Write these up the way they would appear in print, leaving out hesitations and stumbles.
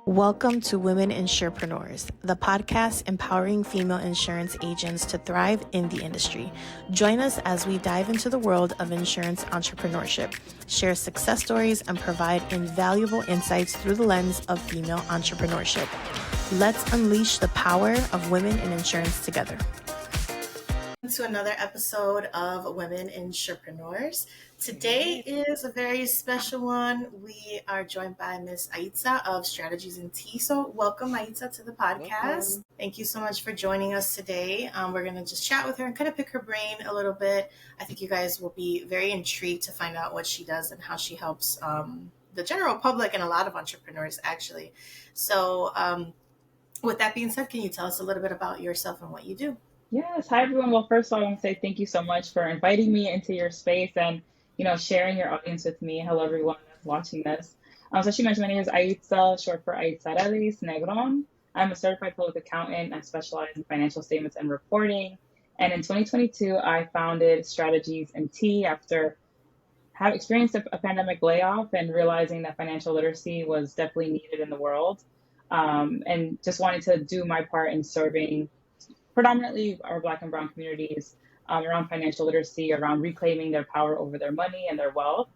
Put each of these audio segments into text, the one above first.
Welcome to Women Insurepreneurs, the podcast empowering female insurance agents to thrive in the industry. Join us as we dive into the world of insurance entrepreneurship, share success stories, and provide invaluable insights through the lens of female entrepreneurship. Let's unleash the power of women in insurance together. To another episode of Women Insurepreneurs. Today is a very special one. We are joined by Miss Aitza of StrategiesandTea. So welcome, Aitza, to the podcast. Welcome. Thank you so much for joining us today. We're going to just chat with her and kind of pick her brain a little bit. I think you guys will be very intrigued to find out what she does and how she helps the general public and a lot of entrepreneurs, actually. So with that being said, can you tell us a little bit about yourself and what you do? Yes. Hi, everyone. Well, first of all, I want to say thank you so much for inviting me into your space and, sharing your audience with me. Hello, everyone that's watching this. So she mentioned my name is Aitza, short for Aitza Negron. I'm a certified public accountant. I specialize in financial statements and reporting. And in 2022, I founded StrategiesandTea after having experienced a pandemic layoff and realizing that financial literacy was definitely needed in the world. And just wanted to do my part in serving predominantly our Black and Brown communities around financial literacy, around reclaiming their power over their money and their wealth.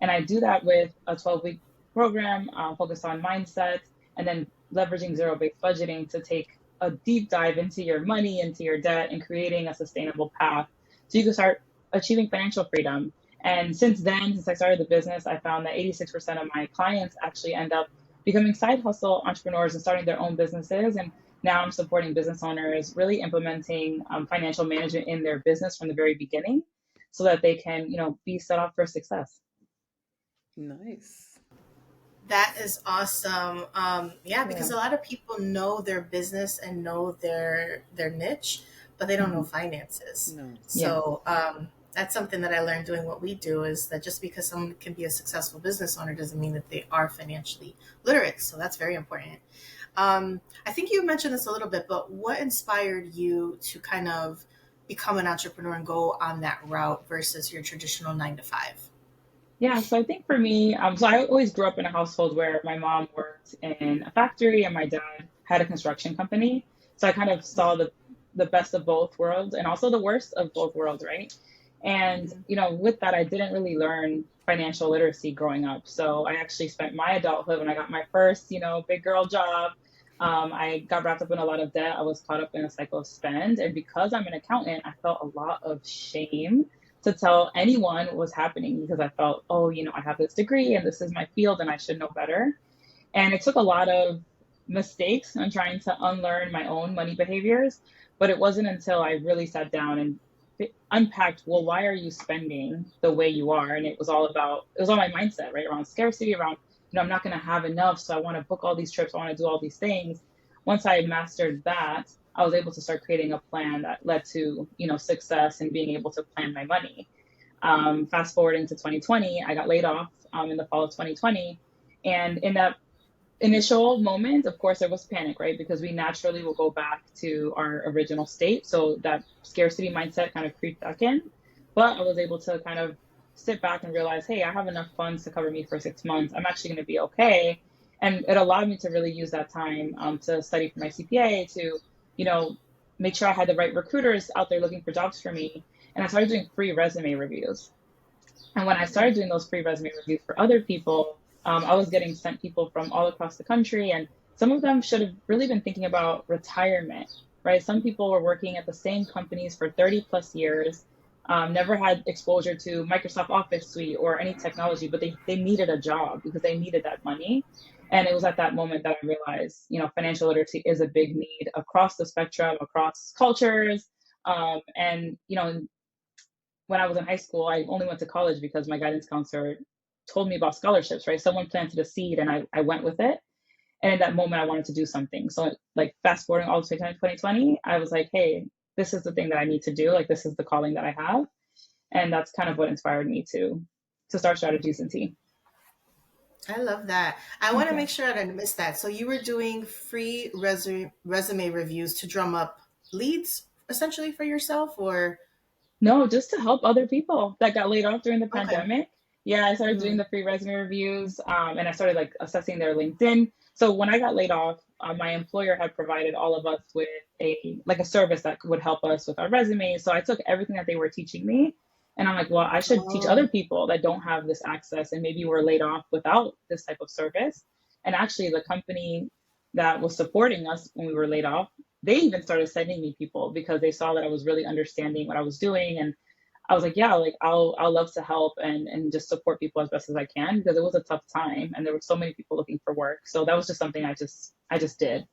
And I do that with a 12-week program focused on mindset and then leveraging zero-based budgeting to take a deep dive into your money, into your debt, and creating a sustainable path so you can start achieving financial freedom. And since I started the business, I found that 86% of my clients actually end up becoming side hustle entrepreneurs and starting their own businesses. And now I'm supporting business owners, really implementing financial management in their business from the very beginning so that they can, be set up for success. Nice. That is awesome. Because a lot of people know their business and know their niche, but they don't know finances. No. So that's something that I learned doing what we do, is that just because someone can be a successful business owner doesn't mean that they are financially literate. So that's very important. I think you mentioned this a little bit, but what inspired you to kind of become an entrepreneur and go on that route versus your traditional 9-to-5? Yeah, so I think for me, so I always grew up in a household where my mom worked in a factory and my dad had a construction company. So I kind of saw the best of both worlds and also the worst of both worlds, right? And, with that, I didn't really learn financial literacy growing up. So I actually spent my adulthood when I got my first, big girl job. I got wrapped up in a lot of debt. I was caught up in a cycle of spend. And because I'm an accountant, I felt a lot of shame to tell anyone what was happening because I felt, I have this degree and this is my field and I should know better. And it took a lot of mistakes on trying to unlearn my own money behaviors. But it wasn't until I really sat down and unpacked, well, why are you spending the way you are? And it was all my mindset, right? Around scarcity, around, I'm not going to have enough. So I want to book all these trips. I want to do all these things. Once I mastered that, I was able to start creating a plan that led to, success and being able to plan my money. Fast forwarding to 2020, I got laid off in the fall of 2020. And in that initial moment, of course, there was panic, right? Because we naturally will go back to our original state. So that scarcity mindset kind of creeped back in. But I was able to kind of sit back and realize, hey, I have enough funds to cover me for 6 months. I'm actually going to be okay. And it allowed me to really use that time to study for my CPA, to, make sure I had the right recruiters out there looking for jobs for me. And I started doing free resume reviews. And when I started doing those free resume reviews for other people, I was getting sent people from all across the country, and some of them should have really been thinking about retirement, right? Some people were working at the same companies for 30 plus years, never had exposure to Microsoft Office Suite or any technology, but they needed a job because they needed that money. And it was at that moment that I realized, financial literacy is a big need across the spectrum, across cultures. And when I was in high school, I only went to college because my guidance counselor told me about scholarships, right? Someone planted a seed and I went with it. And in that moment, I wanted to do something. So like fast forwarding all the way to 2020, I was like, hey, this is the thing that I need to do. Like, this is the calling that I have. And that's kind of what inspired me to start StrategiesandTea. I love that. I want to make sure I didn't miss that. So you were doing free resume reviews to drum up leads essentially for yourself, or? No, just to help other people that got laid off during the pandemic. Yeah, I started doing the free resume reviews, and I started like assessing their LinkedIn So when I got laid off, my employer had provided all of us with a service that would help us with our resumes. So I took everything that they were teaching me, and I'm like, well, I should teach Oh, other people that don't have this access and maybe were laid off without this type of service. And actually, the company that was supporting us when we were laid off, they even started sending me people because they saw that I was really understanding what I was doing. And I was like, yeah, like I'll love to help and just support people as best as I can, because it was a tough time and there were so many people looking for work. So that was just something I just did.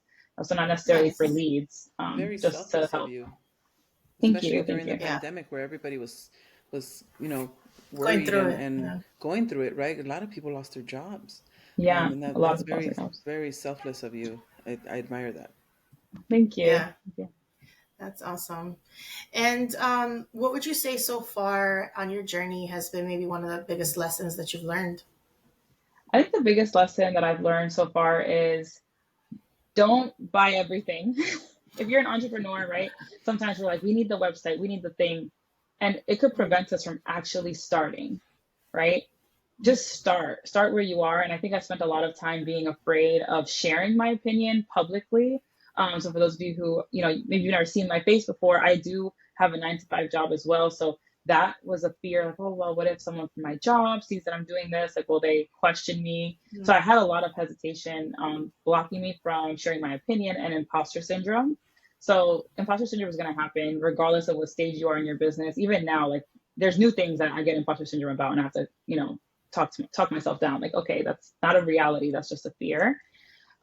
So not necessarily for nice. leads, Very just to selfless of help. you, Thank especially you, thank during the you. Yeah. pandemic where everybody was Going worried through and, it. and Yeah. going through it, right? A lot of people lost their jobs. Yeah, And a lot that's of people very, also helps. very selfless of you. I admire that. Thank you. Yeah. Thank you. That's awesome. And what would you say so far on your journey has been maybe one of the biggest lessons that you've learned? I think the biggest lesson that I've learned so far is don't buy everything. If you're an entrepreneur, right? Sometimes we're like, we need the website, we need the thing, and it could Mm, prevent us from actually starting, right? Just start where you are. And I think I spent a lot of time being afraid of sharing my opinion publicly. So for those of you who, maybe you've never seen my face before, I do have a 9 to 5 job as well. So that was a fear, like, oh, well, what if someone from my job sees that I'm doing this? Like, will they question me? So mm, I had a lot of hesitation, blocking me from sharing my opinion, and imposter syndrome. So imposter syndrome is going to happen regardless of what stage you are in your business. Even now, like, there's new things that I get imposter syndrome about, and I have to, talk myself down. Like, okay, that's not a reality. That's just a fear.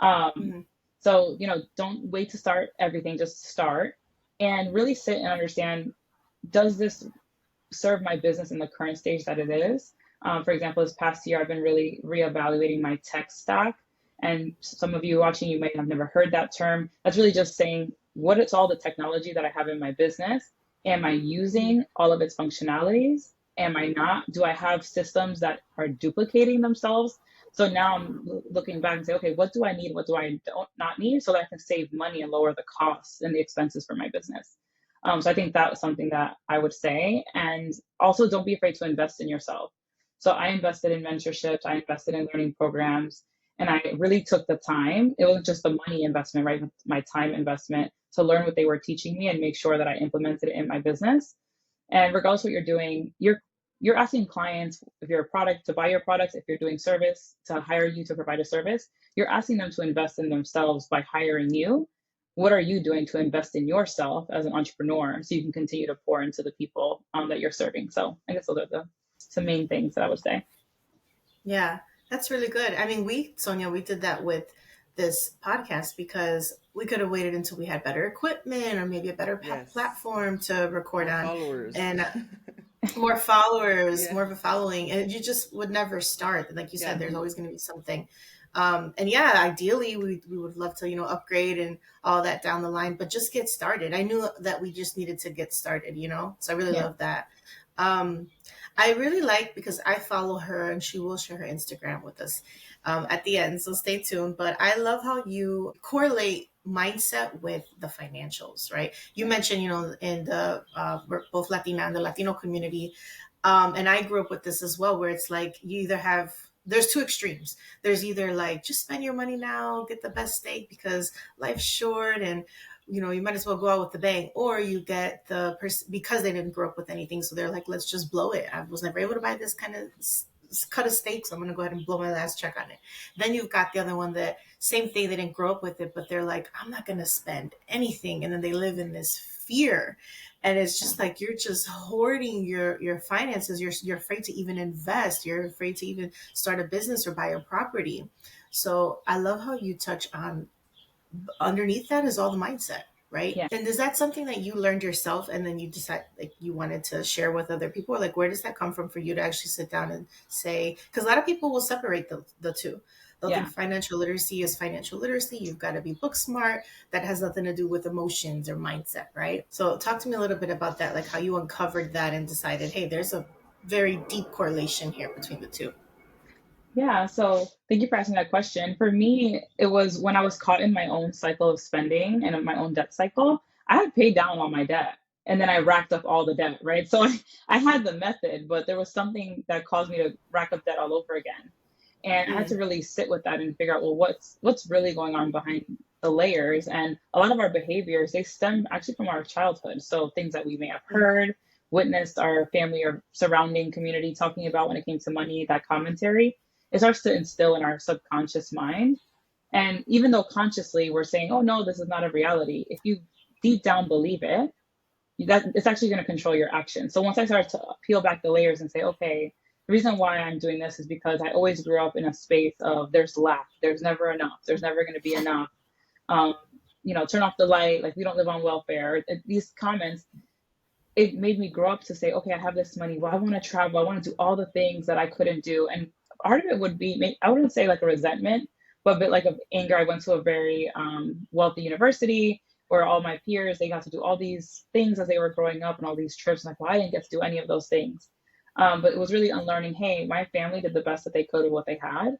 Um, mm, so, don't wait to start everything. Just start and really sit and understand, does this serve my business in the current stage that it is? For example, this past year, I've been really reevaluating my tech stack. And some of you watching, you might have never heard that term. That's really just saying, what is all the technology that I have in my business? Am I mm. using all of its functionalities? Am I not? Do I have systems that are duplicating themselves? So now I'm looking back and say, okay, what do I need? What do I don't not need, so that I can save money and lower the costs and the expenses for my business? So I think that was something that I would say. And also, don't be afraid to invest in yourself. So I invested in mentorships, I invested in learning programs, and I really took the time. It wasn't just the money investment, right? My time investment to learn what they were teaching me and make sure that I implemented it in my business. And regardless of what you're doing, you're asking clients, if you're a product, to buy your products. If you're doing service, to hire you to provide a service, you're asking them to invest in themselves by hiring you. What are you doing to invest in yourself as an entrepreneur so you can continue to pour into the people that you're serving? So I guess those are the some main things that I would say. Yeah, that's really good. I mean, Sonia, we did that with this podcast because we could have waited until we had better equipment or maybe a better Yes. platform to record More on. followers. And more followers, Yeah. more of a following, and you just would never start. Like you said, Yeah. there's always going to be something. And yeah, ideally, we would love to, upgrade and all that down the line, but just get started. I knew that we just needed to get started, so I really Yeah. love that. Um, I really like because I follow her and she will share her Instagram with us at the end. So stay tuned. But I love how you correlate mindset with the financials, right? You mentioned, in the we're both Latina and the Latino community. And I grew up with this as well, where it's like you either have there's two extremes. There's either like just spend your money now, get the best steak because life's short and you might as well go out with the bang, or you get the person because they didn't grow up with anything, so they're like, let's just blow it. I was never able to buy this kind of cut of steak, so I'm gonna go ahead and blow my last check on it. Then you've got the other one that same thing, they didn't grow up with it, but they're like, I'm not gonna spend anything, and then they live in this fear, and it's Yeah. just like you're just hoarding your finances. You're afraid to even invest. You're afraid to even start a business or buy a property. So I love how you touch on underneath that is all the mindset, right? Yeah. And is that something that you learned yourself and then you decide like you wanted to share with other people? Or like where does that come from for you to actually sit down and say, because a lot of people will separate the two. They'll think Yeah. financial literacy is financial literacy. You've got to be book smart. That has nothing to do with emotions or mindset, right? So talk to me a little bit about that, like how you uncovered that and decided, hey, there's a very deep correlation here between the two. Yeah, so thank you for asking that question. For me, it was when I was caught in my own cycle of spending and in my own debt cycle. I had paid down all my debt and then I racked up all the debt, right? So I had the method, but there was something that caused me to rack up debt all over again. And I had to really sit with that and figure out, well, what's really going on behind the layers. And a lot of our behaviors, they stem actually from our childhood. So things that we may have heard, witnessed our family or surrounding community talking about when it came to money, that commentary, it starts to instill in our subconscious mind. And even though consciously we're saying, oh no, this is not a reality, if you deep down believe it, that it's actually going to control your action. So once I started to peel back the layers and say, okay, the reason why I'm doing this is because I always grew up in a space of there's lack, there's never enough, there's never going to be enough. Um, Turn off the light, like we don't live on welfare. These comments, it made me grow up to say, okay, I have this money. Well, I want to travel. I want to do all the things that I couldn't do. And part of it would be, I wouldn't say like a resentment, but a bit like of anger. I went to a very wealthy university where all my peers, they got to do all these things as they were growing up and all these trips. Like, well, I didn't get to do any of those things. But it was really unlearning, hey, my family did the best that they could with what they had.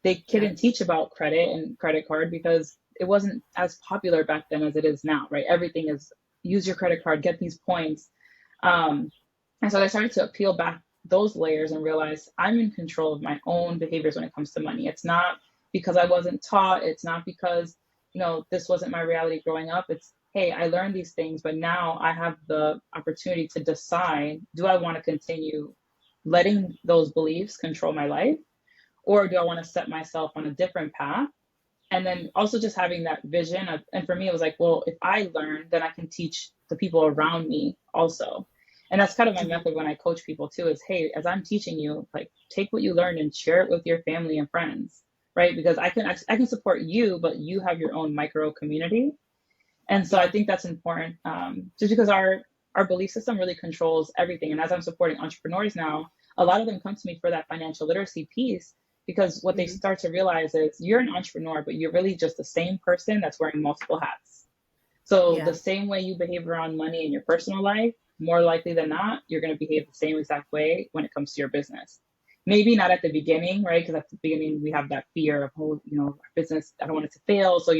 They couldn't teach about credit and credit card because it wasn't as popular back then as it is now, right? Everything is use your credit card, get these points. And so I started to peel back those layers and realize I'm in control of my own behaviors when it comes to money. It's not because I wasn't taught. It's not because, this wasn't my reality growing up. It's, hey, I learned these things, but now I have the opportunity to decide, do I want to continue letting those beliefs control my life? Or do I want to set myself on a different path? And then also just having that vision of, and for me, it was like, well, if I learn, then I can teach the people around me also. And that's kind of my method when I coach people too, is, hey, as I'm teaching you, like, take what you learned and share it with your family and friends, right? Because I can support you, but you have your own micro community. And so I think that's important, just because our belief system really controls everything. And as I'm supporting entrepreneurs now, a lot of them come to me for that financial literacy piece, because what they start to realize is you're an entrepreneur, but you're really just the same person that's wearing multiple hats. So the same way you behave around money in your personal life, more likely than not, you're going to behave the same exact way when it comes to your business. Maybe not at the beginning, right? Because at the beginning, we have that fear of, oh, our business, I don't want it to fail. So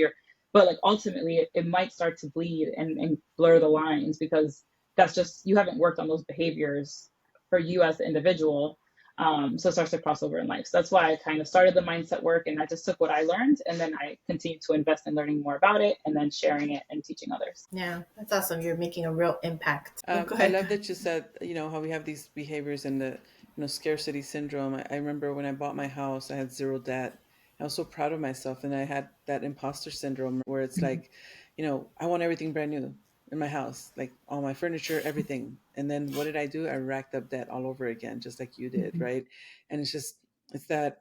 but like ultimately, it might start to bleed and blur the lines, because that's just, you haven't worked on those behaviors for you as the individual. So it starts to cross over in life. So that's why I kind of started the mindset work, and I just took what I learned and then I continued to invest in learning more about it and then sharing it and teaching others. Yeah, that's awesome. You're making a real impact. Go I ahead. love that you said, how we have these behaviors and the, scarcity syndrome. I remember when I bought my house, I had zero debt. I was so proud of myself, and I had that imposter syndrome where it's like, I want everything brand new in my house, like all my furniture, everything. And then what did I do? I racked up debt all over again, just like you did, right? And it's that,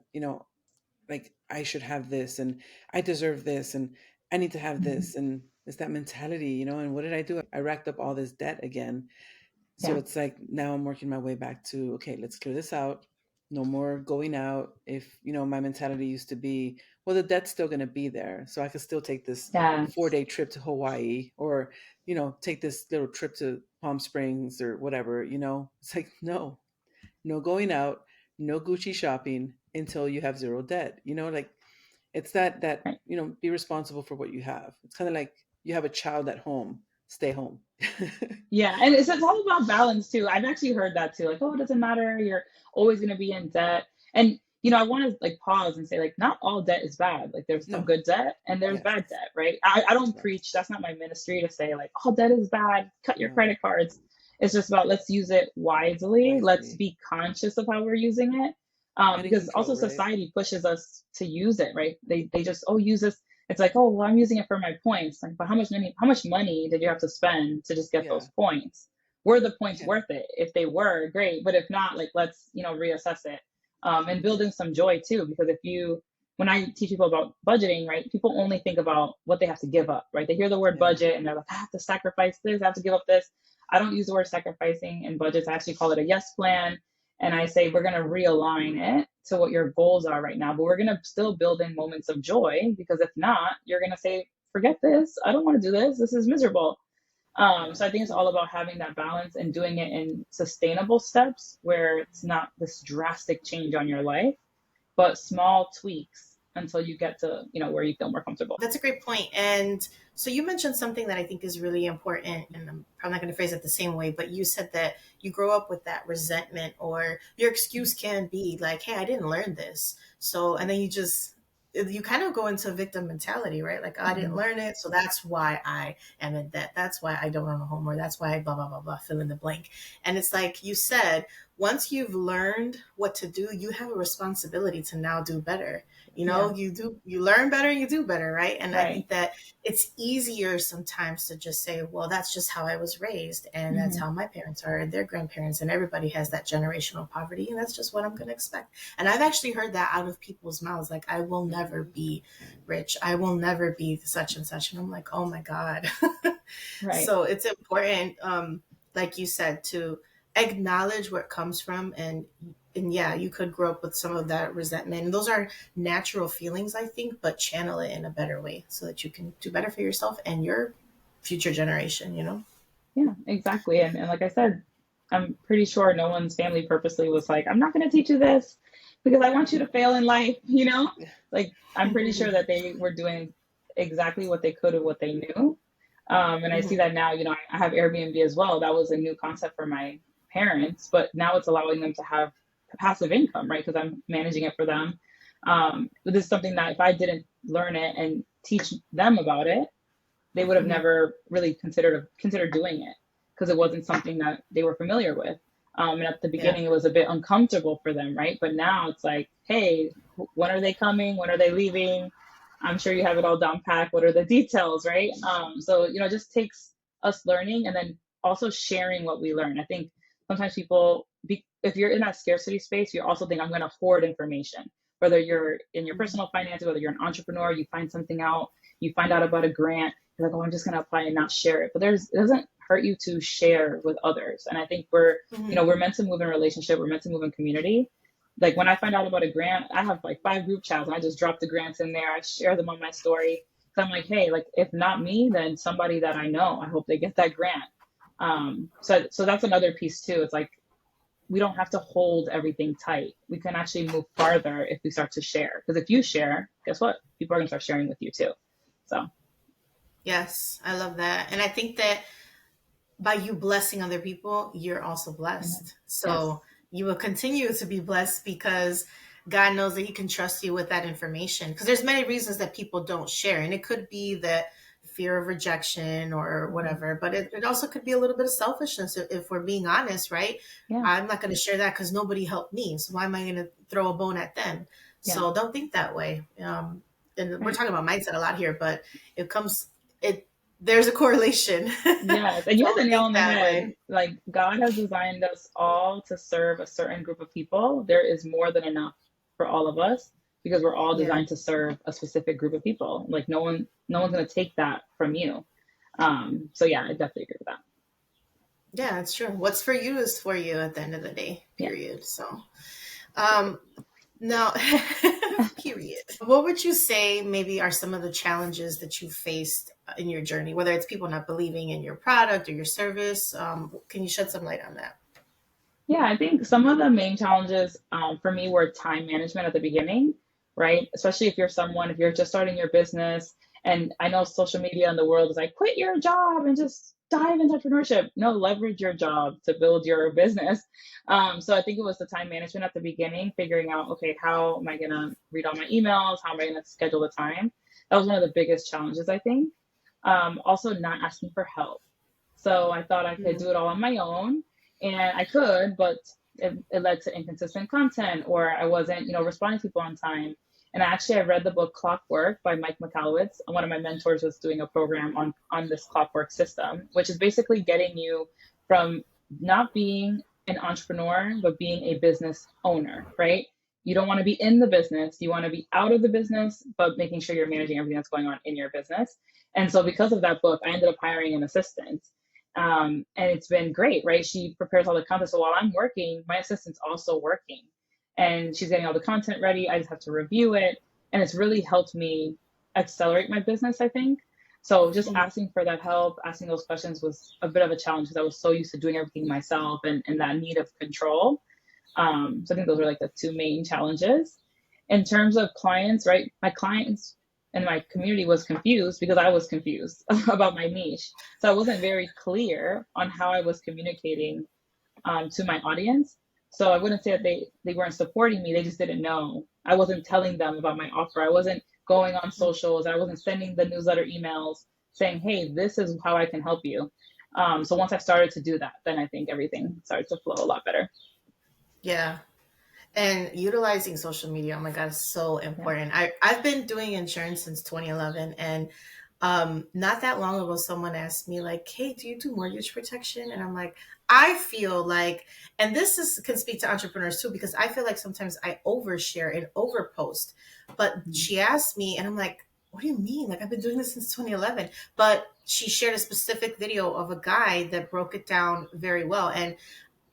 like I should have this and I deserve this and I need to have this. And it's that mentality, and what did I do? I racked up all this debt again. So it's like now I'm working my way back to, okay, let's clear this out. No more going out. If, my mentality used to be, well, the debt's still going to be there. So I could still take this 4-day trip to Hawaii, or, take this little trip to Palm Springs or whatever, it's like, no going out, no Gucci shopping until you have zero debt, like it's that, be responsible for what you have. It's kind of like you have a child at home, stay home. Yeah, and it's all about balance too. I've actually heard that too. Like, oh, it doesn't matter. You're always going to be in debt. And, I want to like pause and say, like, not all debt is bad. Like, there's some good debt and there's bad debt, right? I don't preach. That's not my ministry to say like, all debt is bad. Cut your credit cards. It's just about, let's use it wisely. Let's be conscious of how we're using it. Because also society pushes us to use it, right? They just, use this. It's like, oh, well, I'm using it for my points. Like, but how much money did you have to spend to just get those points? Were the points worth it? If they were, great. But if not, like, let's, reassess it. And build in some joy too, because when I teach people about budgeting, right, people only think about what they have to give up, right? They hear the word budget and they're like, I have to sacrifice this, I have to give up this. I don't use the word sacrificing in budgets. I actually call it a yes plan. And I say, we're going to realign it to what your goals are right now, but we're going to still build in moments of joy, because if not, you're going to say, forget this. I don't want to do this. This is miserable. So I think it's all about having that balance and doing it in sustainable steps where it's not this drastic change on your life, but small tweaks until you get to, where you feel more comfortable. That's a great point. And so you mentioned something that I think is really important, and I'm probably not going to phrase it the same way, but you said that you grow up with that resentment, or your excuse can be like, hey, I didn't learn this. So, and then you kind of go into victim mentality, right? Like, I didn't learn it, so that's why I am in debt. That's why I don't own a home, or that's why blah, blah, blah, blah, fill in the blank. And it's like you said, once you've learned what to do, you have a responsibility to now do better. You learn better, you do better, right? And I think that it's easier sometimes to just say, well, that's just how I was raised, and that's how my parents are, and their grandparents, and everybody has that generational poverty, and that's just what I'm going to expect. And I've actually heard that out of people's mouths, like, I will never be rich, I will never be such and such. And I'm like, oh my God. Right. So it's important, like you said, to acknowledge where it comes from, and yeah, you could grow up with some of that resentment. And those are natural feelings, I think, but channel it in a better way so that you can do better for yourself and your future generation, Yeah, exactly. And like I said, I'm pretty sure no one's family purposely was like, I'm not going to teach you this because I want you to fail in life, Like, I'm pretty sure that they were doing exactly what they could with what they knew. And I see that now, I have Airbnb as well. That was a new concept for my parents, but now it's allowing them to have passive income, right? Because I'm managing it for them. But this is something that if I didn't learn it and teach them about it, they would have never really considered doing it, because it wasn't something that they were familiar with. And at the beginning, it was a bit uncomfortable for them, right? But now it's like, hey, when are they coming? When are they leaving? I'm sure you have it all down packed. What are the details, right? So, it just takes us learning and then also sharing what we learn. I think sometimes people, if you're in that scarcity space, you also think, I'm going to hoard information, whether you're in your personal finances, whether you're an entrepreneur, you find something out, you find out about a grant, you're like, oh, I'm just going to apply and not share it. But it doesn't hurt you to share with others. And I think we're meant to move in a relationship. We're meant to move in community. Like, when I find out about a grant, I have like 5 group chats, and I just drop the grants in there. I share them on my story. So I'm like, hey, like, if not me, then somebody that I know, I hope they get that grant. So that's another piece too. It's like, we don't have to hold everything tight. We can actually move farther if we start to share. Because if you share, guess what? People are going to start sharing with you too. So. Yes, I love that. And I think that by you blessing other people, you're also blessed. So you will continue to be blessed because God knows that he can trust you with that information. Because there's many reasons that people don't share. And it could be that fear of rejection or whatever, but it also could be a little bit of selfishness if we're being honest, right? Yeah. I'm not going to share that because nobody helped me. So why am I going to throw a bone at them? Yeah. So don't think that way. And we're talking about mindset a lot here, but there's a correlation. Yes, and you hit the nail on the head. Like, God has designed us all to serve a certain group of people. There is more than enough for all of us because we're all designed to serve a specific group of people. Like, no one's going to take that from you. So yeah, I definitely agree with that. Yeah, that's true. What's for you is for you at the end of the day, period. So, now, period. What would you say maybe are some of the challenges that you faced in your journey, whether it's people not believing in your product or your service? Can you shed some light on that? Yeah, I think some of the main challenges for me were time management at the beginning, right? Especially if you're just starting your business. And I know social media in the world is like, quit your job and just dive into entrepreneurship. No, leverage your job to build your business. So I think it was the time management at the beginning, figuring out, okay, how am I going to read all my emails? How am I going to schedule the time? That was one of the biggest challenges, I think. Also not asking for help. So I thought I could do it all on my own, and I could, but it led to inconsistent content, or I wasn't, responding to people on time. And I read the book Clockwork by Mike Michalowicz. One of my mentors was doing a program on this clockwork system, which is basically getting you from not being an entrepreneur, but being a business owner, right? You don't want to be in the business. You want to be out of the business, but making sure you're managing everything that's going on in your business. And so because of that book, I ended up hiring an assistant. And it's been great, right? She prepares all the content. So while I'm working, my assistant's also working. And she's getting all the content ready. I just have to review it. And it's really helped me accelerate my business, I think. So just asking for that help, asking those questions was a bit of a challenge because I was so used to doing everything myself and that need of control. So I think those were like the 2 main challenges. in terms of clients, right? My clients and my community was confused because I was confused about my niche. So I wasn't very clear on how I was communicating to my audience. So I wouldn't say that they weren't supporting me. They just didn't know. I wasn't telling them about my offer. I wasn't going on socials. I wasn't sending the newsletter emails saying, hey, this is how I can help you. So once I started to do that, then I think everything started to flow a lot better. Yeah. And utilizing social media, oh my God, is so important. Yeah. I've been doing insurance since 2011. And not that long ago, someone asked me like, hey, do you do mortgage protection? And I'm like, I feel like, and can speak to entrepreneurs too, because I feel like sometimes I overshare and overpost. But she asked me and I'm like, what do you mean? Like, I've been doing this since 2011. But she shared a specific video of a guy that broke it down very well. And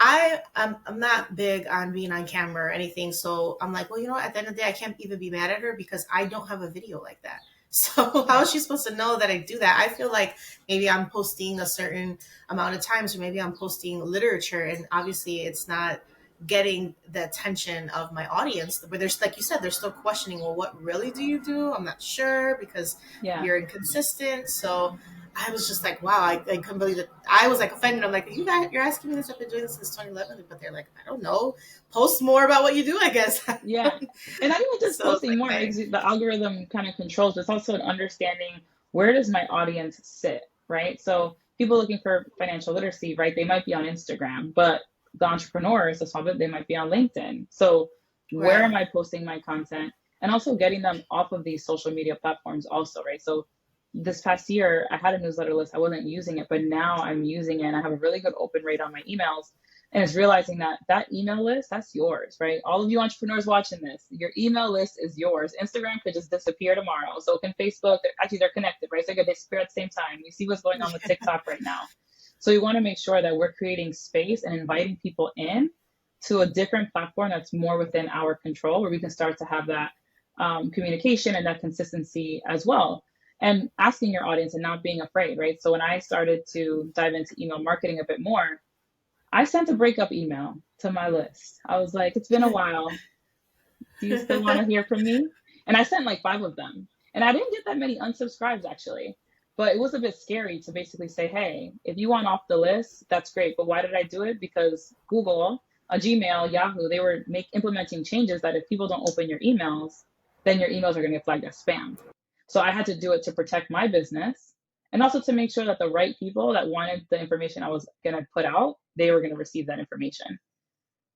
I'm not big on being on camera or anything. So I'm like, well, you know what? At the end of the day, I can't even be mad at her because I don't have a video like that. So how is she supposed to know that I do that? I feel like maybe I'm posting a certain amount of times, or maybe I'm posting literature, and obviously it's not getting the attention of my audience. But there's, like you said, they're still questioning, well, what really do you do? I'm not sure because you're inconsistent. So I was just like, wow, I couldn't believe it. I was like offended. I'm like, you're asking me this? I've been doing this since 2011. But they're like, I don't know. Post more about what you do, I guess. Yeah. And not even just posting more, the algorithm kind of controls, but it's also an understanding, where does my audience sit, right? So people looking for financial literacy, right? They might be on Instagram, but the entrepreneurs, the small bit, they might be on LinkedIn. So where am I posting my content? And also getting them off of these social media platforms also, right? So this past year, I had a newsletter list. I wasn't using it, but now I'm using it and I have a really good open rate on my emails. And it's realizing that email list, that's yours, right? All of you entrepreneurs watching this, your email list is yours. Instagram could just disappear tomorrow. So can Facebook, actually they're connected, right? So they could disappear at the same time. You see what's going on with TikTok right now. So we want to make sure that we're creating space and inviting people in to a different platform that's more within our control, where we can start to have that communication and that consistency as well. And asking your audience and not being afraid, right? So when I started to dive into email marketing a bit more, I sent a breakup email to my list. I was like, it's been a while. Do you still want to hear from me? And I sent like 5 of them. And I didn't get that many unsubscribes actually. But it was a bit scary to basically say, hey, if you want off the list, that's great. But why did I do it? Because Google, Gmail, Yahoo, they were implementing changes that if people don't open your emails, then your emails are going to get flagged as spam. So I had to do it to protect my business and also to make sure that the right people that wanted the information I was going to put out, they were going to receive that information.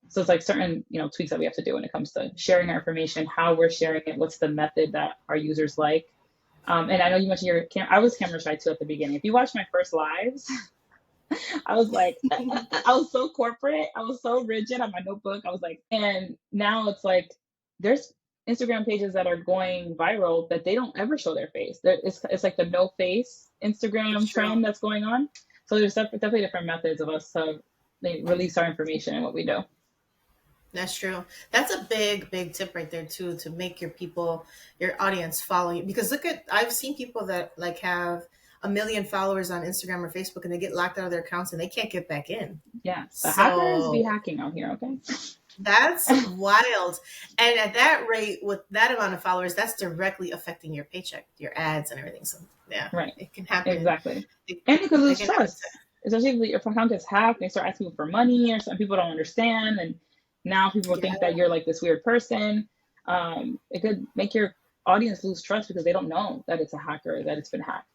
So it's like certain, tweaks that we have to do when it comes to sharing our information, how we're sharing it, what's the method that our users like. And I know you mentioned I was camera shy too at the beginning. If you watch my first lives, I was like, I was so corporate. I was so rigid on my notebook. I was like, and now it's like, there's Instagram pages that are going viral that they don't ever show their face. It's like the no face Instagram trend that's going on. So there's definitely different methods of us to release our information and what we do. That's true. That's a big tip right there too, to make your audience follow you. Because I've seen people that like have 1 million followers on Instagram or Facebook and they get locked out of their accounts and they can't get back in. Yeah. The hackers be hacking out here, okay? That's wild. And at that rate, with that amount of followers, that's directly affecting your paycheck, your ads and everything. So yeah, right. It can happen. Exactly. And because it's trust. Especially if your account gets hacked, they start asking for money or some people don't understand. And now people think that you're like this weird person. It could make your audience lose trust because they don't know that it's a hacker, that it's been hacked.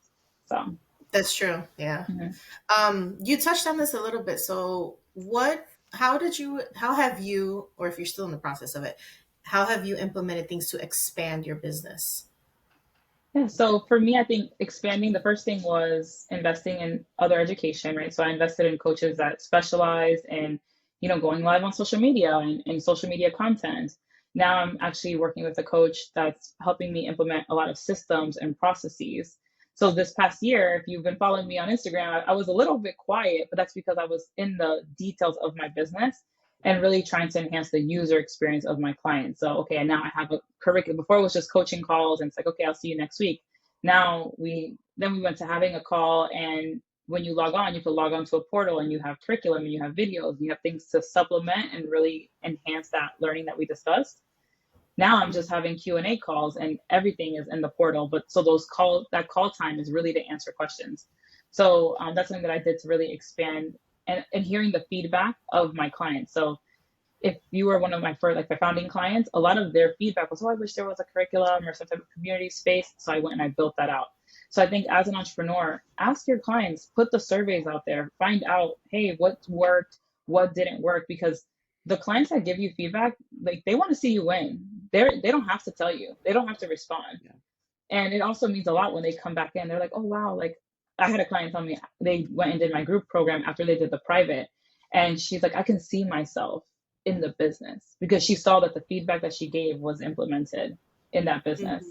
So that's true. Yeah. Mm-hmm. You touched on this a little bit. So how have you, or if you're still in the process of it, how have you implemented things to expand your business? Yeah. So for me, I think expanding, the first thing was investing in other education, right? So I invested in coaches that specialize in, going live on social media and social media content. Now I'm actually working with a coach that's helping me implement a lot of systems and processes. So this past year, if you've been following me on Instagram, I was a little bit quiet, but that's because I was in the details of my business and really trying to enhance the user experience of my clients. So, okay, and now I have a curriculum. Before it was just coaching calls and it's like, okay, I'll see you next week. Now we went to having a call, and when you log on, you can log on to a portal and you have curriculum and you have videos and you have things to supplement and really enhance that learning that we discussed. Now I'm just having Q&A calls and everything is in the portal. But so that call time is really to answer questions. So that's something that I did to really expand and hearing the feedback of my clients. So if you were one of my first, like my founding clients, a lot of their feedback was, oh, I wish there was a curriculum or some type of community space. So I went and I built that out. So I think as an entrepreneur, ask your clients, put the surveys out there, find out, hey, what worked, what didn't work, because the clients that give you feedback, like they want to see you win. They don't have to tell you, they don't have to respond. Yeah. And it also means a lot when they come back in. They're like, oh wow, like I had a client tell me they went and did my group program after they did the private, and she's like, I can see myself in the business because she saw that the feedback that she gave was implemented in that business.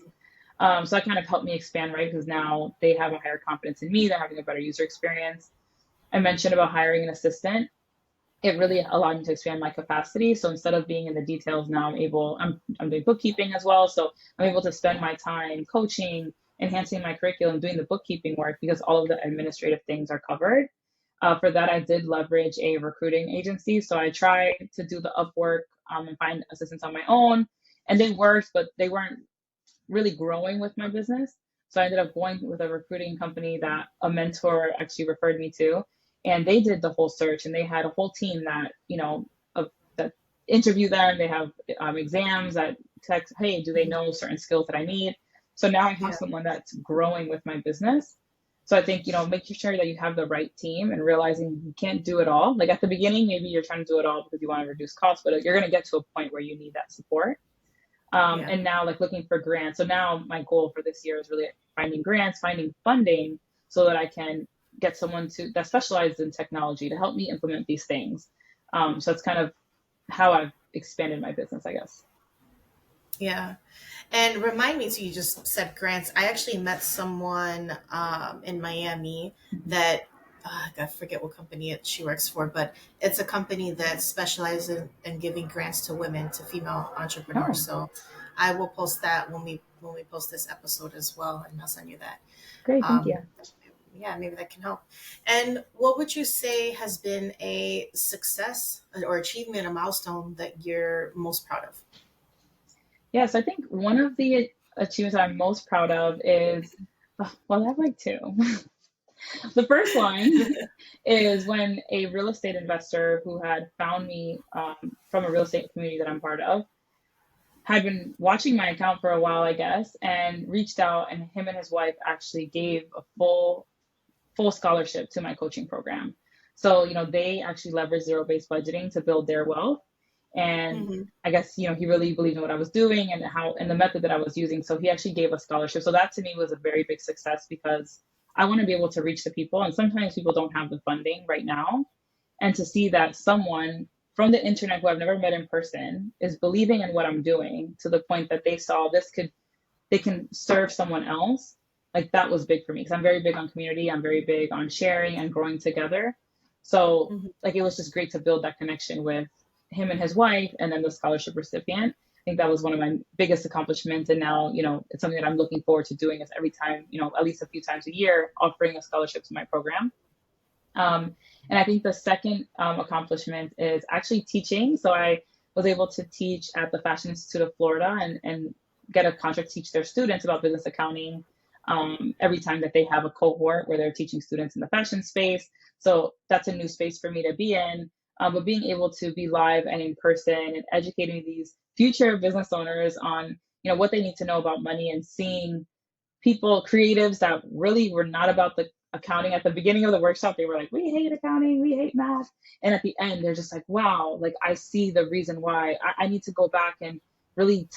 So that kind of helped me expand, right? Because now they have a higher confidence in me. They're having a better user experience. I mentioned about hiring an assistant. It really allowed me to expand my capacity. So instead of being in the details, now I'm doing bookkeeping as well. So I'm able to spend my time coaching, enhancing my curriculum, doing the bookkeeping work because all of the administrative things are covered. For that, I did leverage a recruiting agency. So I tried to do the Upwork and find assistants on my own, and they worked, but they weren't really growing with my business. So I ended up going with a recruiting company that a mentor actually referred me to, and they did the whole search, and they had a whole team that that interview them. They have exams that text, hey, do they know certain skills that I need? So now I have someone that's growing with my business. So I think, making sure that you have the right team and realizing you can't do it all. Like at the beginning, maybe you're trying to do it all because you want to reduce costs, but you're going to get to a point where you need that support. And now like looking for grants. So now my goal for this year is really finding grants, finding funding so that I can get someone that specializes in technology to help me implement these things. So that's kind of how I've expanded my business, I guess. Yeah. And remind me, so you just said grants. I actually met someone in Miami that I forget what company she works for, but it's a company that specializes in giving grants to women, to female entrepreneurs. Oh, So I will post that when we post this episode as well, and I'll send you that. great. Thank you. Yeah, maybe that can help. And what would you say has been a success or achievement, a milestone that you're most proud of? Yes, I think one of the achievements I'm most proud of is, well, I have like two. The first one is when a real estate investor who had found me from a real estate community that I'm part of had been watching my account for a while, I guess, and reached out, and him and his wife actually gave a full scholarship to my coaching program. So, they actually leveraged zero-based budgeting to build their wealth. And I guess, he really believed in what I was doing and the method that I was using. So he actually gave a scholarship. So that to me was a very big success because I want to be able to reach the people. And sometimes people don't have the funding right now. And to see that someone from the internet who I've never met in person is believing in what I'm doing to the point that they saw they can serve someone else. Like that was big for me because I'm very big on community. I'm very big on sharing and growing together. So like, it was just great to build that connection with him and his wife and then the scholarship recipient. I think that was one of my biggest accomplishments. And now, it's something that I'm looking forward to doing is every time, at least a few times a year, offering a scholarship to my program. And I think the second accomplishment is actually teaching. So I was able to teach at the Fashion Institute of Florida and get a contract to teach their students about business accounting every time that they have a cohort where they're teaching students in the fashion space. So that's a new space for me to be in. But being able to be live and in person and educating these future business owners on, what they need to know about money and seeing people, creatives that really were not about the accounting at the beginning of the workshop. They were like, we hate accounting, we hate math. And at the end, they're just like, wow, like I see the reason why I need to go back and really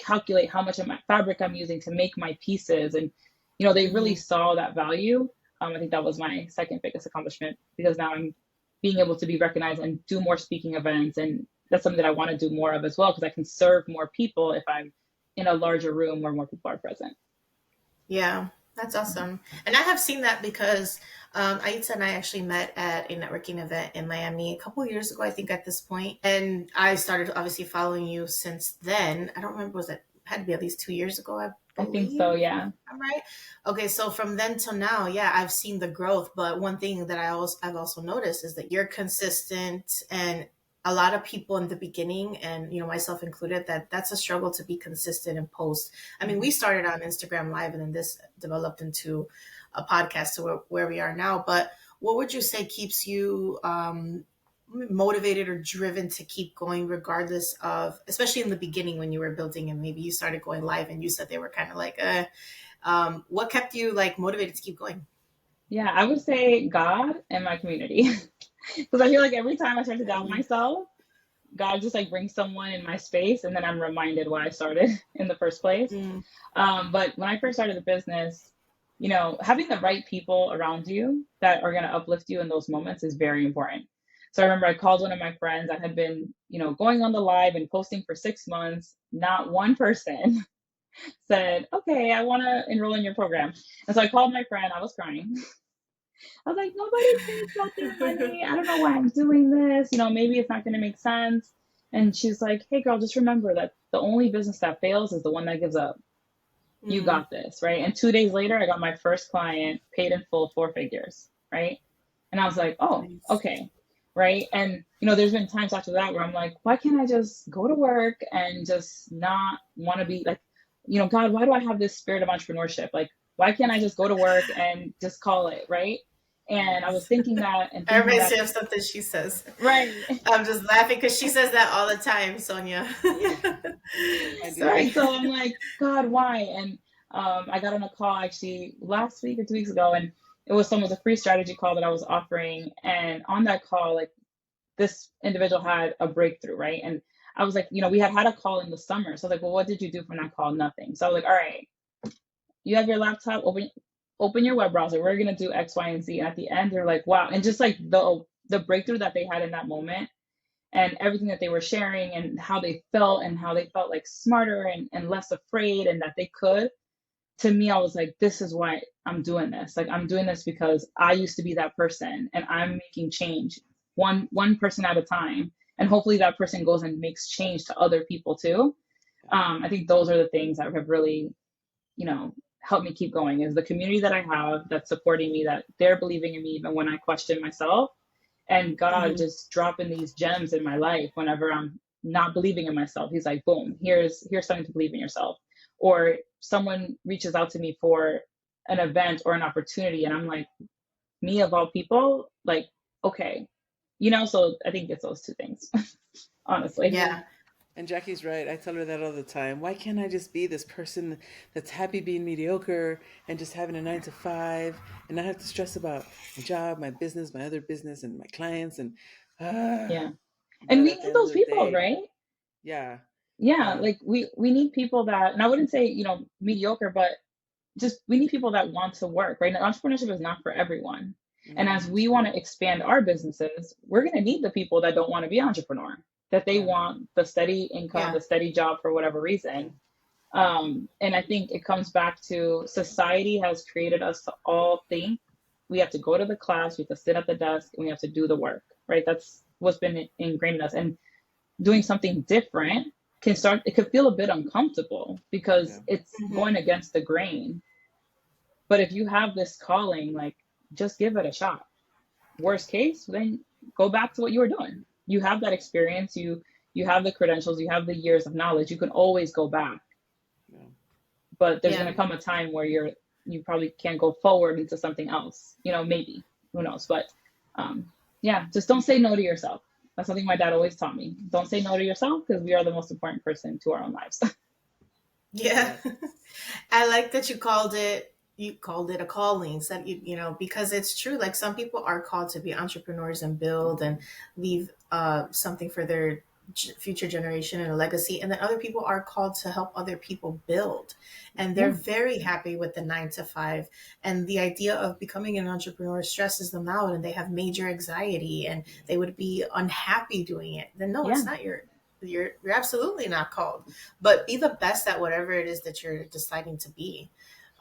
calculate how much of my fabric I'm using to make my pieces. And, they really saw that value. I think that was my second biggest accomplishment because now I'm being able to be recognized and do more speaking events. And that's something that I want to do more of as well, because I can serve more people if I'm in a larger room where more people are present. Yeah, that's awesome. And I have seen that because Aitza and I actually met at a networking event in Miami a couple of years ago, I think at this point. And I started obviously following you since then. I don't remember, had to be at least 2 years ago, I think so, yeah. I'm right. Okay, so from then till now, yeah, I've seen the growth. But one thing that I've also noticed is that you're consistent and a lot of people in the beginning, and myself included, that's a struggle to be consistent and post. I mean, we started on Instagram Live, and then this developed into a podcast to where we are now. But what would you say keeps you motivated or driven to keep going, regardless of, especially in the beginning when you were building and maybe you started going live and you said they were kind of like, what kept you like motivated to keep going? Yeah, I would say God and my community. Because I feel like every time I start to doubt myself, God just like brings someone in my space, and then I'm reminded why I started in the first place. Mm. But when I first started the business, having the right people around you that are going to uplift you in those moments is very important. So I remember I called one of my friends. I had been, going on the live and posting for 6 months. Not one person said, okay, I want to enroll in your program. And so I called my friend. I was crying. I was like, nobody thinks about their money. I don't know why I'm doing this. Maybe it's not going to make sense. And she's like, hey, girl, just remember that the only business that fails is the one that gives up. You got this, right? And 2 days later, I got my first client, paid in full, 4 figures, right? And I was like, oh, Nice. okay, right? And, there's been times after that where I'm like, why can't I just go to work and just not want to be like, God, why do I have this spirit of entrepreneurship? Like, why can't I just go to work and just call it, right? And I was thinking that and I thinking reminds me that, of something she says. right. I'm just laughing because she says that all the time, Sonia. I do. Right. So I'm like, God, why? And I got on a call actually last week or 2 weeks ago, and it was a free strategy call that I was offering. And on that call, like this individual had a breakthrough, right? And I was like, we had a call in the summer. So I was like, well, what did you do from that call? Nothing. So I was like, all right, you have your laptop, open your web browser. We're gonna do X, Y, and Z. And at the end, they're like, wow. And just like the breakthrough that they had in that moment, and everything that they were sharing and how they felt like smarter and less afraid, and that they could, to me, I was like, this is why I'm doing this. Like, I'm doing this because I used to be that person, and I'm making change one person at a time. And hopefully that person goes and makes change to other people too. I think those are the things that have really, helped me keep going, is the community that I have that's supporting me, that they're believing in me even when I question myself, and God just dropping these gems in my life whenever I'm not believing in myself. He's like, boom, here's something to believe in yourself. Or someone reaches out to me for an event or an opportunity, and I'm like, me of all people, like, okay, so I think it's those two things, honestly. Yeah. And Jackie's right. I tell her that all the time. Why can't I just be this person that's happy being mediocre and just having a 9 to 5 and not have to stress about my job, my business, my other business, and my clients? And Yeah. but And we at the need end of those the people, day, right? yeah, Yeah. um, Like we need people that, and I wouldn't say, mediocre, but just we need people that want to work, right? And entrepreneurship is not for everyone. And no, as it's we want true. to expand our businesses, we're going to need the people that don't want to be an entrepreneur, that they Yeah, want the steady income, Yeah. the steady job for whatever yeah, reason. And I think it comes back to society has created us to all think we have to go to the class, we have to sit at the desk, and we have to do the work, right? That's what's been ingrained in us. And doing something different it could feel a bit uncomfortable yeah, because it's Mhm. going against the grain. But if you have this calling, like, just give it a shot. yeah, Worst case, then go back to what you were doing. You have that experience, you have the credentials, you have the years of knowledge. You can always go back. yeah. But there's Yeah. gonna come a time where you probably can't go forward into something else. Maybe. Who knows? But yeah, just don't say no to yourself. That's something my dad always taught me. Don't say no to yourself, because we are the most important person to our own lives. Yeah. Yes. I like that you called it a calling. So because it's true. Like, some people are called to be entrepreneurs and build and leave something for their future generation and a legacy. And then other people are called to help other people build. And they're Yeah. very happy with the 9 to 5. And the idea of becoming an entrepreneur stresses them out, and they have major anxiety and they would be unhappy doing it. Then no, it's Yeah. not you're absolutely not called. But be the best at whatever it is that you're deciding to be,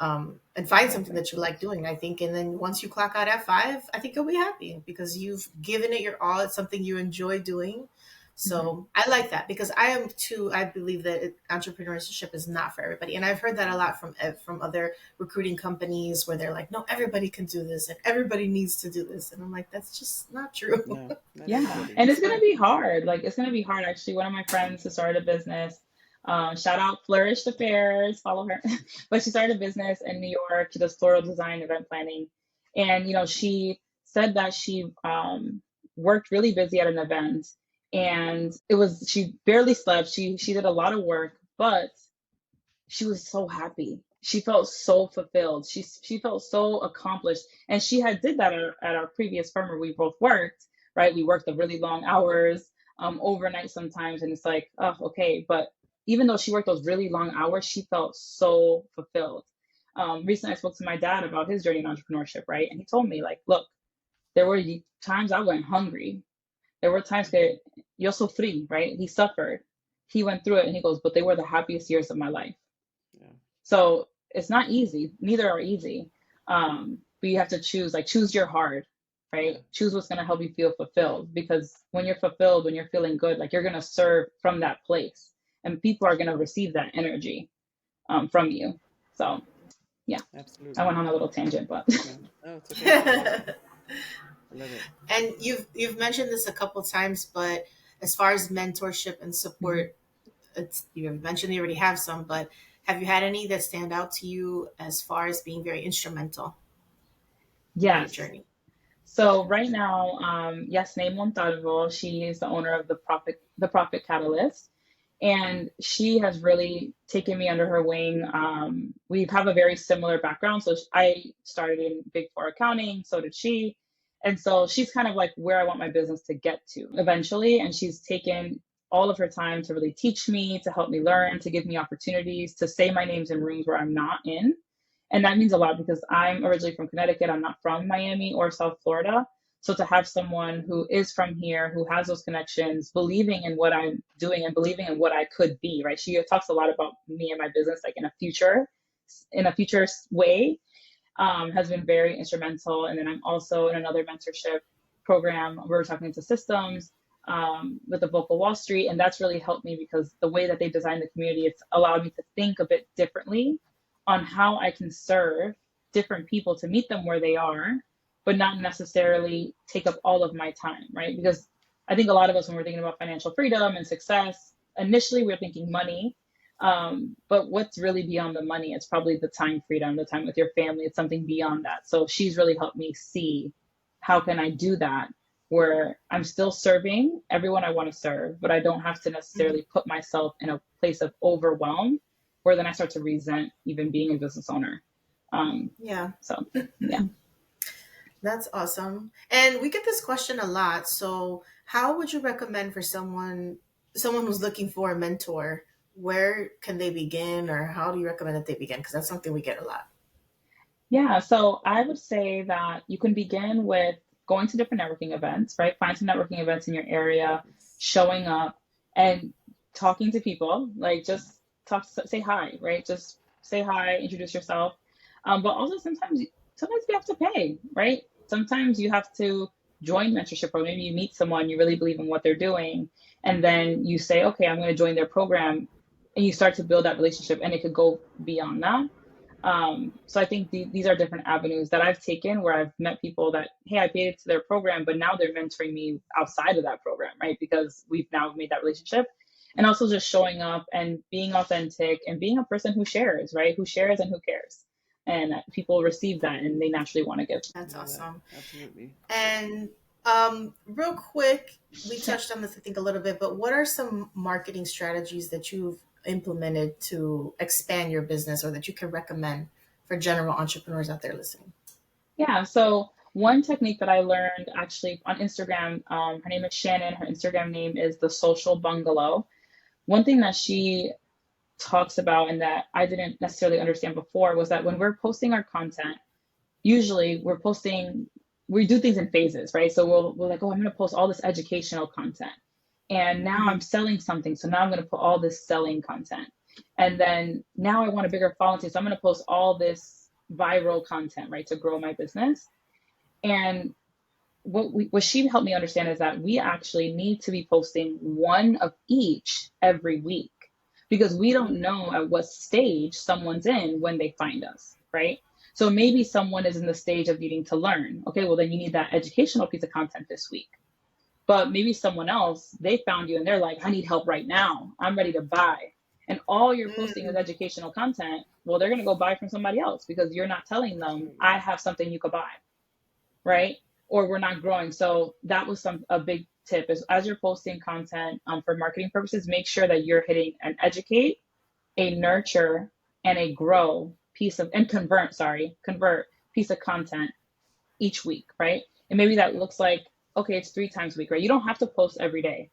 and find something Exactly. that you like doing, I think. And then once you clock out at 5, I think you'll be happy because you've given it your all. It's something you enjoy doing. So I like that because I am too. I believe that entrepreneurship is not for everybody, and I've heard that a lot from other recruiting companies where they're like, "No, everybody can do this, and everybody needs to do this," and I'm like, "That's just not true." No, not Yeah, everybody. and it's gonna be hard. Like it's gonna be hard. Actually, one of my friends who started a business, shout out Flourish Affairs, follow her. But she started a business in New York. She does floral design, event planning, and she said that she worked really busy at an event, and she barely slept. She did a lot of work, but she was so happy. She felt so fulfilled. She felt so accomplished. And she had did that at our previous firm where we both worked, right? We worked the really long hours, overnight sometimes, and it's like, oh, okay. But even though she worked those really long hours, she felt so fulfilled. Recently, I spoke to my dad about his journey in entrepreneurship, right? And he told me, like, look, there were times I went hungry. There were times that yo sufrí, right? He suffered. He went through it, and he goes, but they were the happiest years of my life. Yeah. So it's not easy. Neither are easy. But you have to choose your heart, right? Yeah. Choose what's going to help you feel fulfilled. Because when you're fulfilled, when you're feeling good, like you're going to serve from that place, and people are going to receive that energy from you. So, yeah, Absolutely. I went on a little tangent, but no, it's okay. I love it. And you've mentioned this a couple times, but as far as mentorship and support, you've mentioned you already have some, but have you had any that stand out to you as far as being very instrumental in your yes. journey? So right now, Yasne Montalvo, she is the owner of the Profit Catalyst, and she has really taken me under her wing. We have a very similar background. So I started in Big Four accounting, so did she. And so she's kind of like where I want my business to get to eventually. And she's taken all of her time to really teach me, to help me learn, to give me opportunities, to say my names in rooms where I'm not in. And that means a lot because I'm originally from Connecticut. I'm not from Miami or South Florida. So to have someone who is from here, who has those connections, believing in what I'm doing and believing in what I could be, right? She talks a lot about me and my business, like in a future way, has been very instrumental. And then I'm also in another mentorship program. We're talking to systems with the Vocal Wall Street. And that's really helped me because the way that they designed the community, it's allowed me to think a bit differently on how I can serve different people to meet them where they are, but not necessarily take up all of my time, right? Because I think a lot of us, when we're thinking about financial freedom and success, initially we're thinking money. But what's really beyond the money? It's probably the time freedom, the time with your family. It's something beyond that. So she's really helped me see how can I do that where I'm still serving everyone I want to serve, but I don't have to necessarily put myself in a place of overwhelm where then I start to resent even being a business owner. Yeah. So, yeah. That's awesome. And we get this question a lot. So how would you recommend for someone who's looking for a mentor, where can they begin, or how do you recommend that they begin? Because that's something we get a lot. Yeah, so I would say that you can begin with going to different networking events, right? Find some networking events in your area, showing up and talking to people, like just say hi, right? Just say hi, introduce yourself. But also sometimes you have to pay, right? Sometimes you have to join mentorship, or maybe you meet someone, you really believe in what they're doing, and then you say, okay, I'm going to join their program, and you start to build that relationship, and it could go beyond that. So I think these are different avenues that I've taken where I've met people that, hey, I paid to their program, but now they're mentoring me outside of that program, right? Because we've now made that relationship. And also just showing up and being authentic and being a person who shares, right? Who shares and who cares. And people receive that and they naturally want to give. That's awesome. Absolutely. And real quick, we touched on this, I think, a little bit, but what are some marketing strategies that you've implemented to expand your business or that you can recommend for general entrepreneurs out there listening? Yeah, so one technique that I learned actually on Instagram, her name is Shannon. Her Instagram name is The Social Bungalow. One thing that she talks about and that I didn't necessarily understand before was that when we're posting our content, usually we do things in phases, right? So we're like, oh, I'm going to post all this educational content. And now I'm selling something. So now I'm going to put all this selling content. And then now I want a bigger following. So I'm going to post all this viral content, right, to grow my business. And what she helped me understand is that we actually need to be posting one of each every week, because we don't know at what stage someone's in when they find us, right? So maybe someone is in the stage of needing to learn. Okay, well, then you need that educational piece of content this week. But maybe someone else, they found you and they're like, I need help right now. I'm ready to buy. And all you're posting is educational content. Well, they're going to go buy from somebody else because you're not telling them, I have something you could buy, right? Or we're not growing. So that was a big tip is, as you're posting content for marketing purposes, make sure that you're hitting an educate, a nurture, and a grow piece of, and convert piece of content each week, right? And maybe that looks like, okay, it's 3 times a week, right? You don't have to post every day.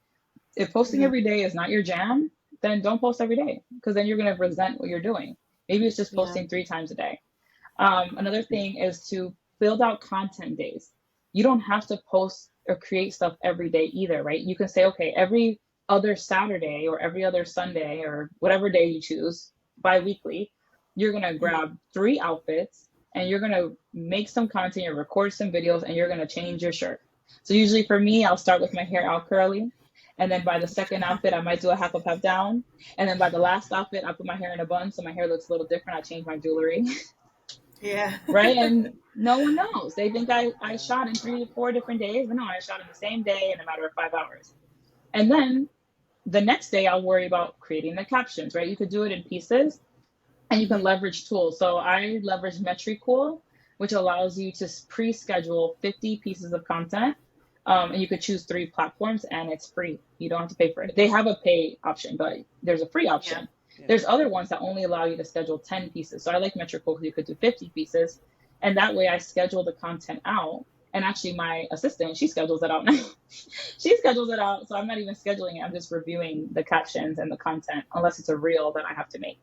If posting every day is not your jam, then don't post every day, because then you're going to resent what you're doing. Maybe it's just posting 3 times a day. Another thing is to build out content days. You don't have to post or create stuff every day either, right? You can say, okay, every other Saturday or every other Sunday or whatever day you choose, bi-weekly, you're going to grab 3 outfits and you're going to make some content, you record some videos, and you're going to change your shirt. So usually for me, I'll start with my hair out curly. And then by the second outfit, I might do a half up, half down. And then by the last outfit, I put my hair in a bun so my hair looks a little different. I change my jewelry. Yeah. Right. And no one knows. They think I shot in 3 to 4 different days. But no, I shot in the same day in a matter of 5 hours. And then the next day, I'll worry about creating the captions, right? You could do it in pieces and you can leverage tools. So I leverage Metricool, which allows you to pre-schedule 50 pieces of content. And you could choose 3 platforms and it's free. You don't have to pay for it. They have a pay option, but there's a free option. Yeah. There's other ones that only allow you to schedule 10 pieces. So I like Metricool because you could do 50 pieces. And that way I schedule the content out. And actually my assistant, she schedules it out now. She schedules it out. So I'm not even scheduling it. I'm just reviewing the captions and the content, unless it's a reel that I have to make.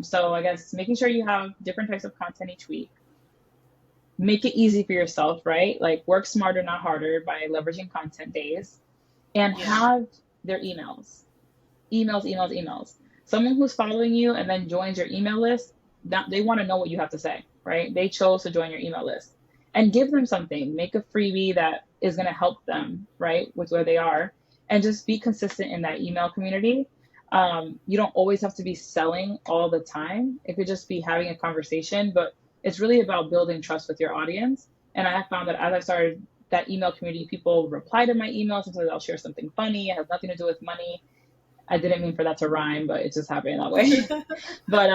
So I guess making sure you have different types of content each week. Make it easy for yourself, right? Like work smarter, not harder by leveraging content days, and have their emails. Someone who's following you and then joins your email list, that they want to know what you have to say, right? They chose to join your email list, and give them something. Make a freebie that is going to help them, right, with where they are, and just be consistent in that email community. You don't always have to be selling all the time. It could just be having a conversation, but it's really about building trust with your audience. And I have found that as I started that email community, people reply to my emails. Sometimes I'll share something funny. It has nothing to do with money. I didn't mean for that to rhyme, but it's just happening that way. But,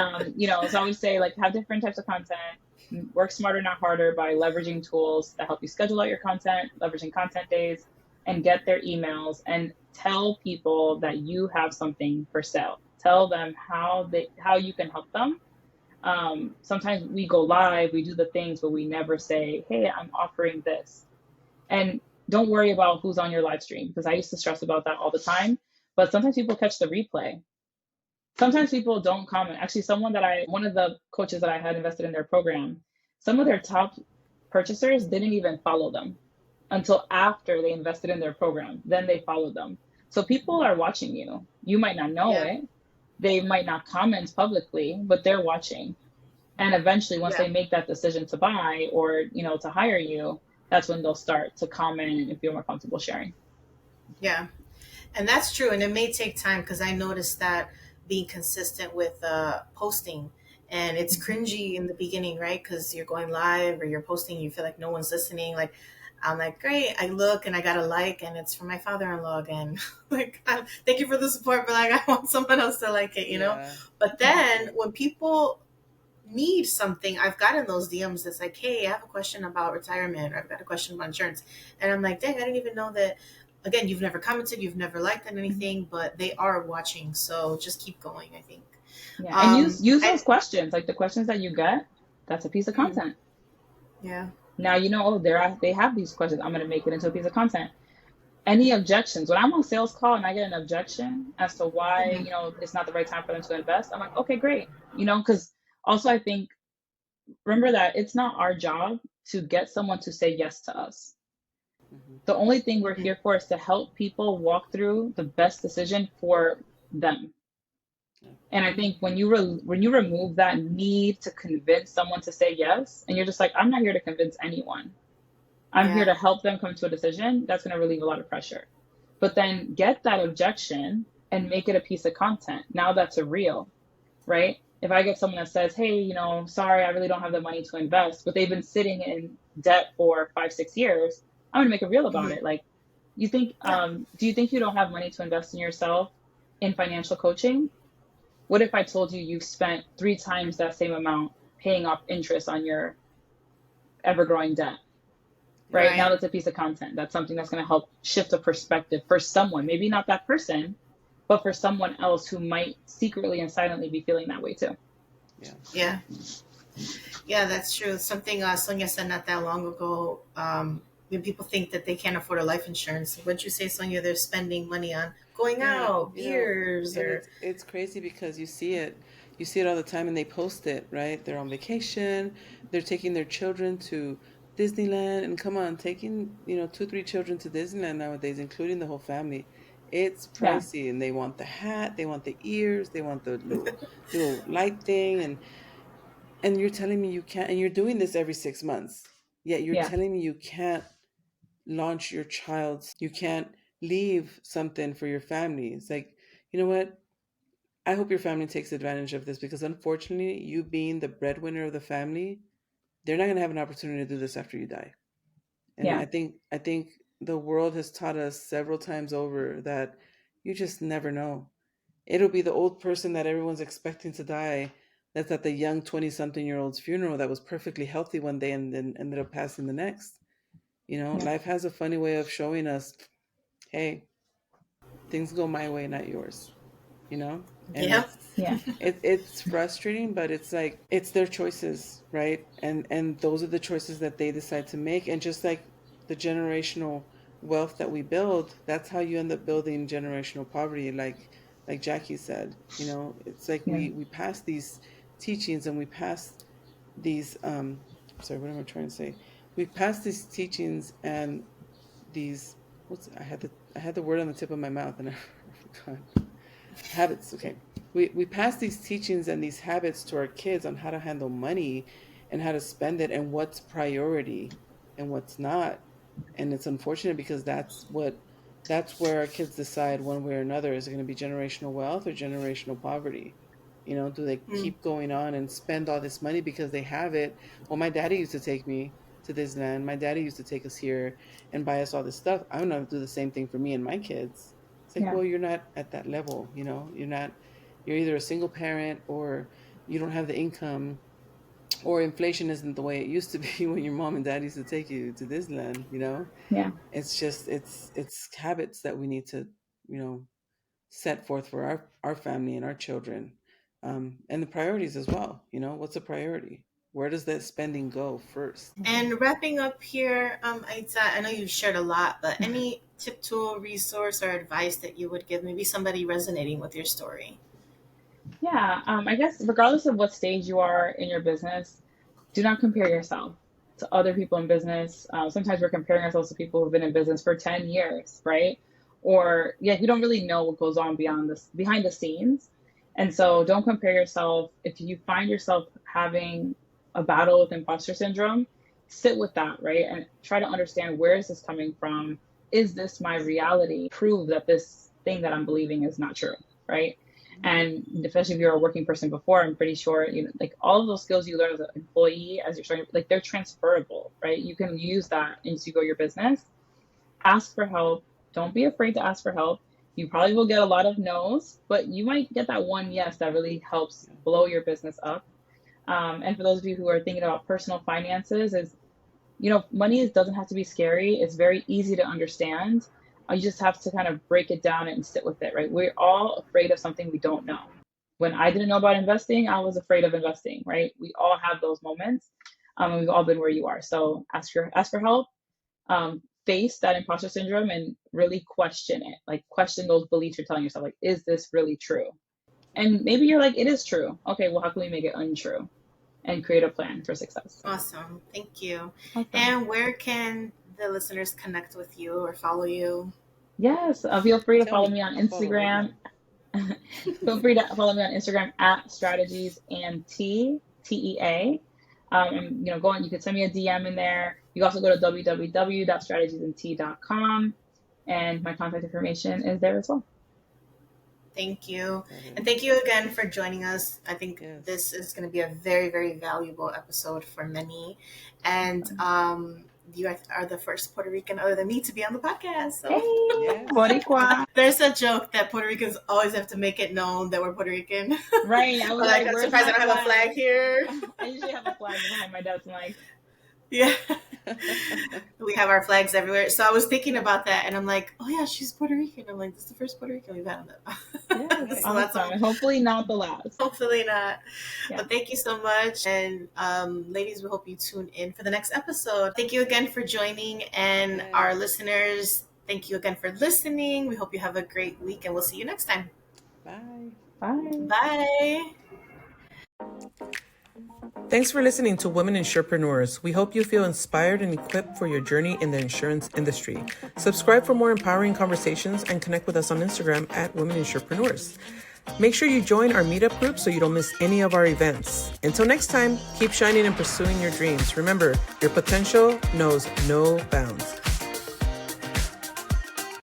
so I would say like have different types of content, work smarter, not harder by leveraging tools that help you schedule out your content, leveraging content days, and get their emails, and tell people that you have something for sale. Tell them how you can help them. Sometimes we go live, we do the things, but we never say, hey, I'm offering this. And don't worry about who's on your live stream, because I used to stress about that all the time. But sometimes people catch the replay. Sometimes people don't comment. Actually, one of the coaches that I had invested in their program, some of their top purchasers didn't even follow them until after they invested in their program. Then they followed them. So people are watching you. You might not know it. They might not comment publicly, but they're watching. And eventually, once they make that decision to buy or, to hire you, that's when they'll start to comment and feel more comfortable sharing. Yeah. And that's true. And it may take time, because I noticed that being consistent with posting, and it's cringy in the beginning, right? Because you're going live or you're posting, you feel like no one's listening. Like, I'm like, great. I look and I got a like, and it's from my father-in-law again. Like, thank you for the support, but like, I want someone else to like it, you know? But then when people need something, I've gotten those DMs that's like, hey, I have a question about retirement, or I've got a question about insurance. And I'm like, dang, I didn't even know that. Again, you've never commented, you've never liked on anything, but they are watching. So just keep going, I think. Yeah. And use those questions, like the questions that you get, that's a piece of content. Yeah. Now, they have these questions. I'm going to make it into a piece of content. Any objections? When I'm on sales call and I get an objection as to why, it's not the right time for them to invest, I'm like, okay, great. Because also I think, remember that it's not our job to get someone to say yes to us. The only thing we're here for is to help people walk through the best decision for them. And I think when you remove that need to convince someone to say yes, and you're just like, I'm not here to convince anyone. I'm here to help them come to a decision. That's going to relieve a lot of pressure. But then get that objection and make it a piece of content. Now that's a reel, right? If I get someone that says, hey, sorry, I really don't have the money to invest, but they've been sitting in debt for 5-6 years, I'm going to make a reel about it. Like, do you think you don't have money to invest in yourself in financial coaching? What if I told you you've spent 3 times that same amount paying off interest on your ever-growing debt? Right? Now that's a piece of content. That's something that's going to help shift a perspective for someone, maybe not that person, but for someone else who might secretly and silently be feeling that way too. Yeah, that's true. Something Sonia said not that long ago. When people think that they can't afford a life insurance, what'd you say, Sonia? They're spending money on going out, beers, or it's crazy because you see it all the time, and they post it, right? They're on vacation, they're taking their children to Disneyland, and come on, taking 2-3 children to Disneyland nowadays, including the whole family, it's pricey. And they want the hat, they want the ears, they want the little light thing, and you're telling me you can't, and you're doing this every 6 months, yet you're telling me you can't launch your child's, you can't leave something for your family. It's like, you know what? I hope your family takes advantage of this, because unfortunately, you being the breadwinner of the family, they're not going to have an opportunity to do this after you die. And I think the world has taught us several times over that you just never know. It'll be the old person that everyone's expecting to die that's at the young 20-something-year-old's funeral that was perfectly healthy one day and then ended up passing the next. Life has a funny way of showing us, hey, things go my way, not yours. And it's frustrating, but it's like, it's their choices, right? And those are the choices that they decide to make. And just like the generational wealth that we build, that's how you end up building generational poverty, like Jackie said. It's like we pass these teachings, and we pass these sorry, what am I trying to say? We pass these teachings and these I had the word on the tip of my mouth and I forgot. Habits. Okay. We pass these teachings and these habits to our kids on how to handle money and how to spend it and what's priority and what's not. And it's unfortunate, because that's where our kids decide one way or another. Is it going to be generational wealth or generational poverty? Do they keep going on and spend all this money because they have it? Well, my daddy used to take me to Disneyland. My daddy used to take us here and buy us all this stuff. I'm going to do the same thing for me and my kids. It's like, well, you're not at that level. You're either a single parent, or you don't have the income, or inflation isn't the way it used to be when your mom and dad used to take you to Disneyland. It's just, it's habits that we need to, set forth for our family and our children. And the priorities as well. What's a priority? Where does that spending go first? And wrapping up here, Aitza, I know you've shared a lot, but any tip, tool, resource, or advice that you would give maybe somebody resonating with your story? Yeah, I guess regardless of what stage you are in your business, do not compare yourself to other people in business. Sometimes we're comparing ourselves to people who've been in business for 10 years, right? Or you don't really know what goes on behind the scenes. And so don't compare yourself. If you find yourself having a battle with imposter syndrome, sit with that, right? And try to understand, where is this coming from? Is this my reality? Prove that this thing that I'm believing is not true, right? And especially if you're a working person before, I'm pretty sure, like all of those skills you learn as an employee, as you're starting, like they're transferable, right? You can use that as you go your business. Ask for help. Don't be afraid to ask for help. You probably will get a lot of no's, but you might get that one yes that really helps blow your business up. And for those of you who are thinking about personal finances, money doesn't have to be scary. It's very easy to understand. You just have to kind of break it down and sit with it, right? We're all afraid of something we don't know. When I didn't know about investing, I was afraid of investing, right? We all have those moments, and we've all been where you are. So ask for help. Face that imposter syndrome and really question it. Like, question those beliefs you're telling yourself. Like, is this really true? And maybe you're like, it is true. Okay, well, how can we make it untrue and create a plan for success? Awesome. Thank you. Awesome. And where can the listeners connect with you or follow you? Yes, feel free to follow me on Instagram. Feel free to follow me on Instagram at StrategiesandTea, TEA. And go on, you can send me a DM in there. You can also go to www.strategiesandtea.com, and my contact information is there as well. Thank you. And thank you again for joining us. I think this is going to be a very, very valuable episode for many. And you are the first Puerto Rican other than me to be on the podcast. So. Hey, Boricua. There's a joke that Puerto Ricans always have to make it known that we're Puerto Rican. Right. I was like, I'm surprised I don't have a flag here. I usually have a flag behind my desk. I'm like, yeah. We have our flags everywhere. So I was thinking about that, and I'm like, oh yeah, she's Puerto Rican. I'm like, this is the first Puerto Rican we've had on that. Yeah, so awesome. And hopefully not the last. Hopefully not. Yeah. But thank you so much. And ladies, we hope you tune in for the next episode. Thank you again for joining. And our listeners, thank you again for listening. We hope you have a great week, and we'll see you next time. Bye. Bye. Bye. Thanks for listening to Women Insurepreneurs. We hope you feel inspired and equipped for your journey in the insurance industry. Subscribe for more empowering conversations and connect with us on Instagram at Women Insurepreneurs. Make sure you join our meetup group so you don't miss any of our events. Until next time, keep shining and pursuing your dreams. Remember, your potential knows no bounds.